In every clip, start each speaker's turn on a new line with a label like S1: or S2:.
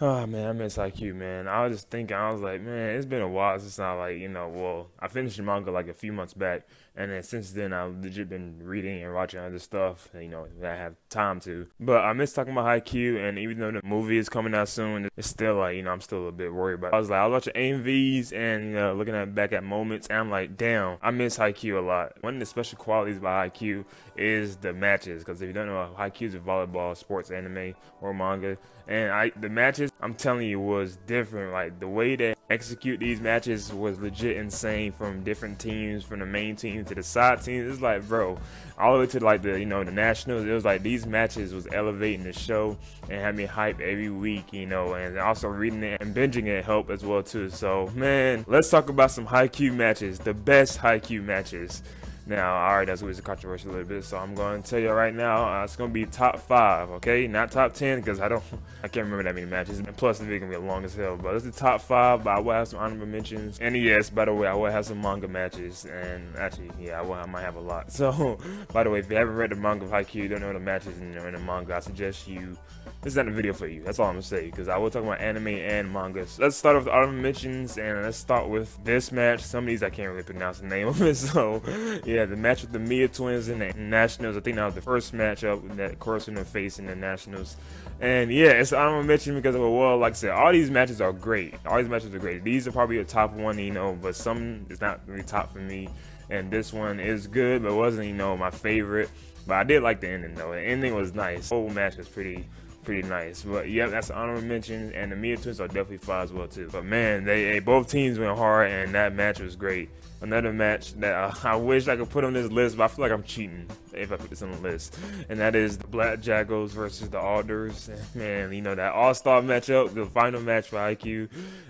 S1: Oh man, I miss Haikyuu, man. I was just thinking, I was like, man, it's been a while since I well, I finished the manga like a few months back, and then since then I've legit been reading and watching other stuff, that I have time to. But I miss talking about Haikyuu, and even though the movie is coming out soon, it's still like, I'm still a bit worried about it. I was watching AMVs and looking back at moments, and I'm like, damn, I miss Haikyuu a lot. One of the special qualities about Haikyuu is the matches, because if you don't know, Haikyuu is a volleyball sports anime or manga. And the matches, I'm telling you, was different. Like the way they execute these matches was legit insane. From different teams, from the main team to the side teams. It's like, bro, all the way to like the the nationals. It was like these matches was elevating the show and had me hype every week. And also reading it and binging it helped as well too. So man, let's talk about some Haikyuu matches, the best Haikyuu matches. Now, alright, that's always a controversial little bit, so I'm going to tell you right now, it's going to be top 5, okay? Not top 10, because I can't remember that many matches, and plus the video going to be long as hell, but it's the top 5, but I will have some honorable mentions, and yes, by the way, I will have some manga matches, and actually, yeah, I might have a lot. So, by the way, if you haven't read the manga of Haikyuu, you don't know the matches in the manga, I suggest this is not a video for you. That's all I'm gonna say, because I will talk about anime and manga. So let's start with the honorable mentions, and let's start with this match. Some of these I can't really pronounce the name of it, so yeah, the match with the Mia twins in the Nationals. I think that was the first matchup that Kurosuna faced in the Nationals. And yeah, it's an honorable mention because, well, like I said, all these matches are great. All these matches are great. These are probably a top one, but some is not really top for me. And this one is good, but wasn't, my favorite. But I did like the ending though. The ending was nice. The whole match was pretty nice. But yeah, that's an honorable mention, and the Mia twins are definitely 5 as well too. But man, they both teams went hard, and that match was great. Another match that I wish I could put on this list, but I feel like I'm cheating if I put this on the list, and that is the Black Jackals versus the Alders. Man, that all-star matchup, the final match for Haikyuu,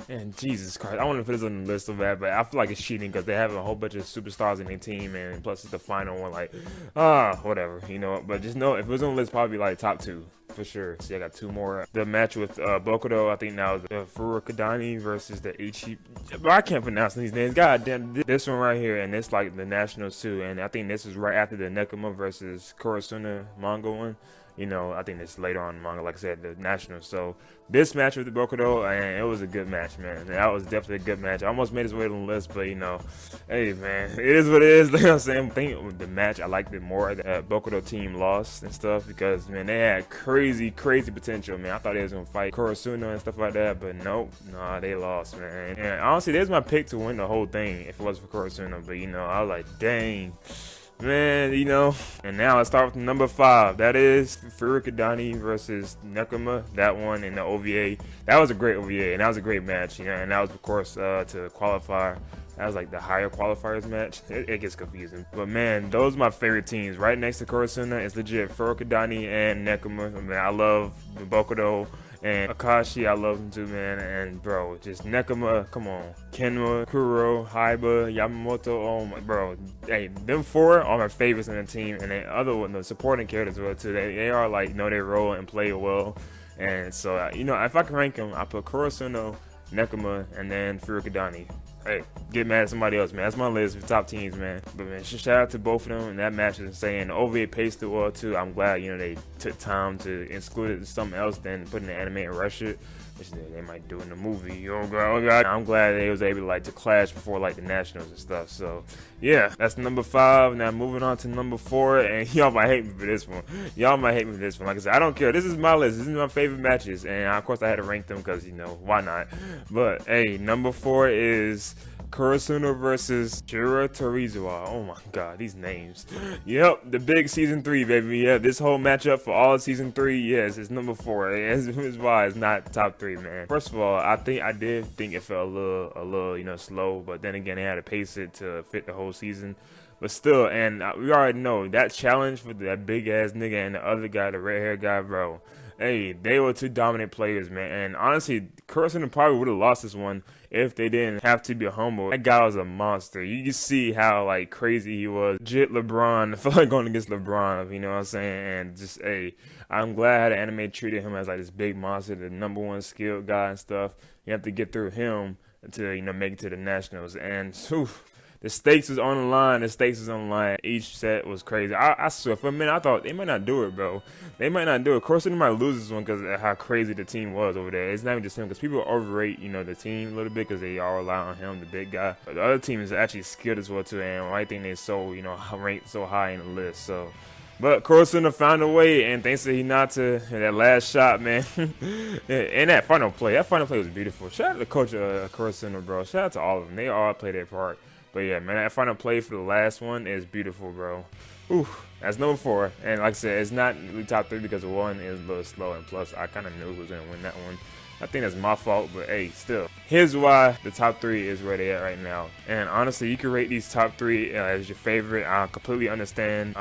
S1: and Jesus Christ, I want to put this on the list so bad, but I feel like it's cheating because they have a whole bunch of superstars in their team, and plus it's the final one, like, whatever, but just know if it was on the list, probably like top 2. For sure. See, I got 2 more. The match with Bokudo, I think now the Furukadani versus the Ichi. But I can't pronounce these names. God damn, this one right here, and it's like the Nationals too. And I think this is right after the Nekoma versus Kurosuna manga one. I think it's later on in the manga, like I said, the Nationals. So this match with the Bokudo, and it was a good match, man. That was definitely a good match. I almost made its way on the list, but hey, man, it is what it is. Like I'm saying, I think the match, I liked it more. The Bokudo team lost and stuff because, man, they had crazy potential, man. I thought they was gonna fight Kurosuna and stuff like that, but nope, nah, they lost, man. And honestly, there's my pick to win the whole thing if it wasn't for Kurosuna, but I was like, dang. Man, and now let's start with number 5. That is Furukadani versus Nekoma. That one in the OVA. That was a great OVA, and that was a great match, and that was, of course, to qualify. That was like the higher qualifiers match. It gets confusing. But man, those are my favorite teams. Right next to Kurosuna, it's legit Furukadani and Nekoma. Man, I love Bokudo. And Akashi, I love him too, man. And bro, just Nekoma, come on. Kenma, Kuro, Haiba, Yamamoto, oh my, bro. Hey, them 4 are my favorites in the team. And the other one, the supporting characters as well too. They are like, know their role and play well. And so, if I can rank them, I put Kurosuna, Nekoma, and then Furukadani. Hey, get mad at somebody else, man. That's my list of top teams, man. But man, shout out to both of them. And that match is insane. The OVA paced it well too. I'm glad, they took time to exclude it to something else than put in the anime and rush it, which they might do in the movie. Oh god. I'm glad they was able to clash before the Nationals and stuff. So yeah, that's number 5. Now moving on to number 4, and y'all might hate me for this one. Like I said, I don't care. This is my list. This is my favorite matches, and of course I had to rank them because why not? But hey, number 4 is Kurosuna versus Shura Torizawa. Oh my god, these names. Yep, the big season 3, baby. Yeah, this whole matchup for all of season 3, yes, it's number 4. That's why it's not top 3, man. First of all, I did think it felt a little, slow, but then again, they had to pace it to fit the whole season. But still, and we already know that challenge for that big ass nigga and the other guy, the red hair guy, bro. Hey, they were 2 dominant players, man. And honestly, Kurosuna probably would have lost this one if they didn't have to be humble. That guy was a monster. You can see how crazy he was. Legit LeBron. I feel like going against LeBron, you know what I'm saying? And just, hey, I'm glad how the anime treated him as this big monster, the number 1 skilled guy and stuff. You have to get through him to make it to the Nationals. And The stakes was on the line. The stakes was on the line. Each set was crazy. I swear, for a minute, I thought they might not do it, bro. They might not do it. Of course, they might lose this one because of how crazy the team was over there. It's not even just him because people overrate, the team a little bit because they all rely on him, the big guy. But the other team is actually skilled as well, too. And I think they're so, ranked so high in the list. So. But Kurosuno found a way, and thanks to Hinata, that last shot, man, and that final play was beautiful. Shout out to Coach Kurosuno, bro. Shout out to all of them. They all played their part. But yeah, man, that final play for the last one is beautiful, bro. Ooh, that's number 4. And like I said, it's not really top 3 because 1 is a little slow, and plus I kind of knew who was going to win that one. I think that's my fault, but hey, still. Here's why the top 3 is where they at right now. And honestly, you can rate these top 3 as your favorite. I completely understand.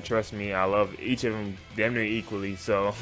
S1: Trust me, I love each of them damn near equally. So,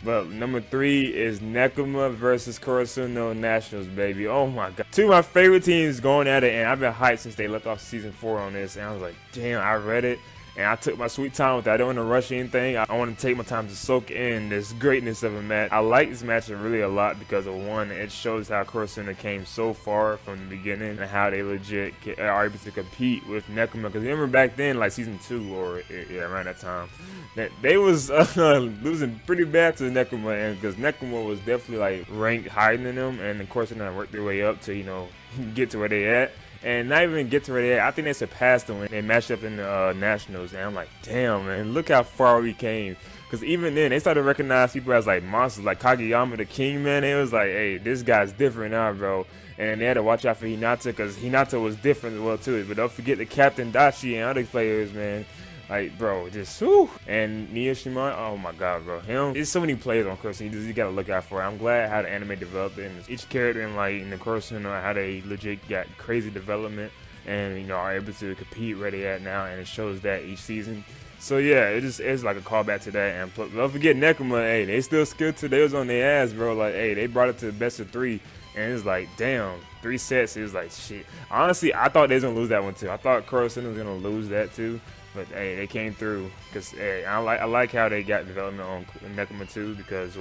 S1: but number 3 is Nekoma versus Kurosuno Nationals, baby. Oh my god. 2 of my favorite teams going at it, and I've been hyped since they left off season 4 on this. And I was like, damn, I read it. And I took my sweet time with that. I don't want to rush anything. I want to take my time to soak in this greatness of a match. I like this match really a lot because of 1, it shows how Kurosuno came so far from the beginning and how they legit are able to compete with Nekoma. Because remember back then, like season 2 or around that time, that they was losing pretty bad to Nekoma, and because Nekoma was definitely like ranked higher than them, and of course they worked their way up to get to where they at. And not even get to where they at. I think they surpassed them when they matched up in the Nationals. And I'm like, damn, man, look how far we came. Because even then, they started to recognize people as like monsters, like Kageyama the King, man. It was like, hey, this guy's different now, bro. And they had to watch out for Hinata because Hinata was different as well, too. But don't forget the Captain Dachi and other players, man. Like, bro, just whoo. And Niyashima, oh my god, bro. There's so many players on Kurosuno you gotta look out for. I'm glad how the anime developed and each character in the Kurosuno, how they legit got crazy development and are able to compete where they at now, and it shows that each season. So yeah, it's like a callback to that. And don't forget Nekoma, hey, they still skilled too. They was on their ass, bro. Like, hey, they brought it to the best of 3. And it's like, damn, 3 sets. It was like, shit. Honestly, I thought they was gonna lose that one too. I thought Kurosuno was gonna lose that too. But hey, they came through because hey, I like how they got development on Nekoma too, because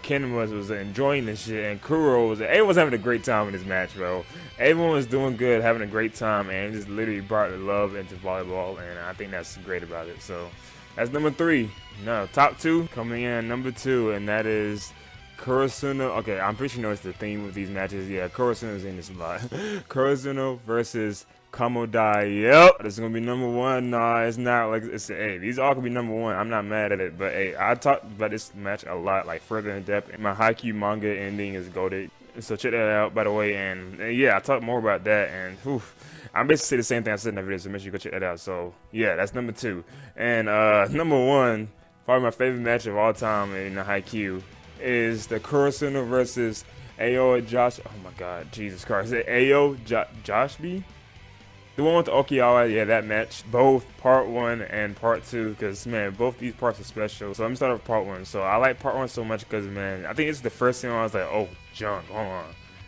S1: Ken was enjoying this shit, and Kuro was having a great time in this match, bro. Everyone was doing good, having a great time, and just literally brought the love into volleyball, and I think that's great about it. So that's number 3. No, top 2 coming in number 2, and that is Kurosuno. Okay, I'm pretty sure it's the theme of these matches. Yeah, Kurosuno's in this a lot. Kurosuno versus Kamodai. Yep, this is gonna be number 1. Nah, it's not. Like, hey, these all could be number 1. I'm not mad at it, but hey, I talked about this match a lot, like further in depth. And my Haikyuu manga ending is goated, so check that out, by the way. And yeah, I talked more about that, and whew, I'm basically saying the same thing I said in that video, so make sure you go check that out. So yeah, that's number 2. And number 1, probably my favorite match of all time in the Haikyuu, is the Kurosuno versus Ao Josh. Oh my God, Jesus Christ! Is it Ao Josh B? The one with the Okinawa, yeah, that match. Both part 1 and part 2, because, man, both these parts are special. So I'm starting with part 1. So I like part 1 so much because, man, I think it's the first thing I was like, oh, junk, hold on.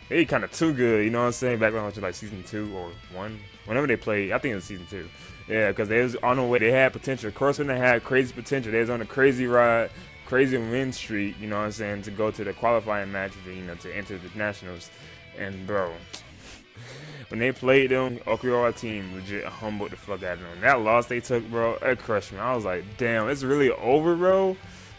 S1: They kind of too good, you know what I'm saying? Back when I was like season 2 or 1. Whenever they played, I think it was season 2. Yeah, because they was on the way. They had potential. Of course, when they had crazy potential, they was on a crazy ride, crazy win streak, you know what I'm saying, to go to the qualifying matches, to enter the Nationals. And, bro, when they played them, Okinawa team legit humbled the fuck out of them. That loss they took, bro, it crushed me. I was like, damn, it's really over, bro?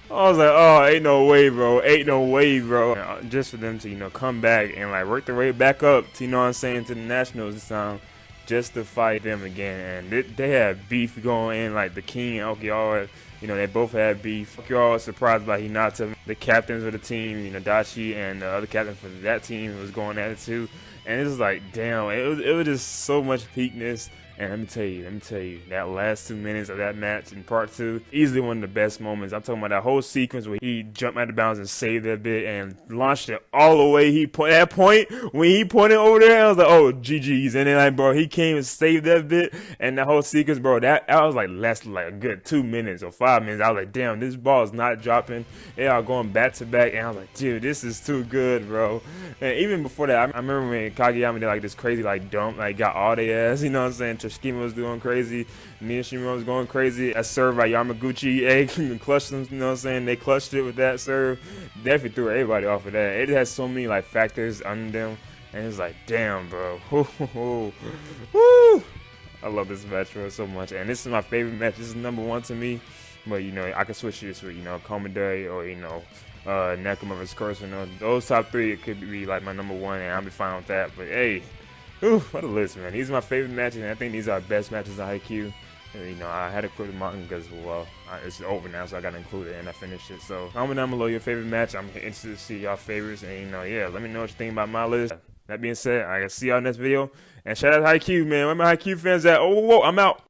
S1: I was like, oh, ain't no way, bro. Ain't no way, bro. Just for them to, come back and, like, work their way back up to, you know what I'm saying, to the Nationals this time, just to fight them again. And they had beef going in, like, the King and Okinawa, they both had beef. Okinawa was surprised by Hinata. The captains of the team, Dachi and the other captain for that team was going at it, too. And it was like, damn, it was just so much peakness. And let me tell you, that last 2 minutes of that match in part 2, easily one of the best moments. I'm talking about that whole sequence where he jumped out of bounds and saved that bit and launched it all the way. That point, when he pointed over there, I was like, oh, GG's. And then, like, bro, he came and saved that bit. And the whole sequence, bro, I was like, lasted like a good 2 minutes or 5 minutes. I was like, damn, this ball is not dropping. They are going back to back. And I was like, dude, this is too good, bro. And even before that, I remember when Kageyama did like this crazy like dump, like got all their ass, you know what I'm saying? Trishkima was doing crazy, Nishima was going crazy. A serve by Yamaguchi, clutched them, you know what I'm saying? They clutched it with that serve. Definitely threw everybody off of that. It has so many like factors under them. And it's like, damn, bro. Woo! I love this match, bro, so much. And this is my favorite match. This is #1 to me. But, you know, I could switch this with, you know, Komodori or, you know, Nakama vs. Corso. You know, those top three, it could be like my #1, and I'll be fine with that. But, hey, what a list, man. These are my favorite matches, and I think these are the best matches on Haikyuu. You know, I had to quit the manga because, well, it's over now, so I got to include it, and I finished it. So, comment down below your favorite match. I'm interested to see y'all favorites, and, you know, yeah, let me know what you think about my list. That being said, I can see y'all next video. And shout out to Haikyuu, man. Where my Haikyuu fans at? Oh, whoa, I'm out.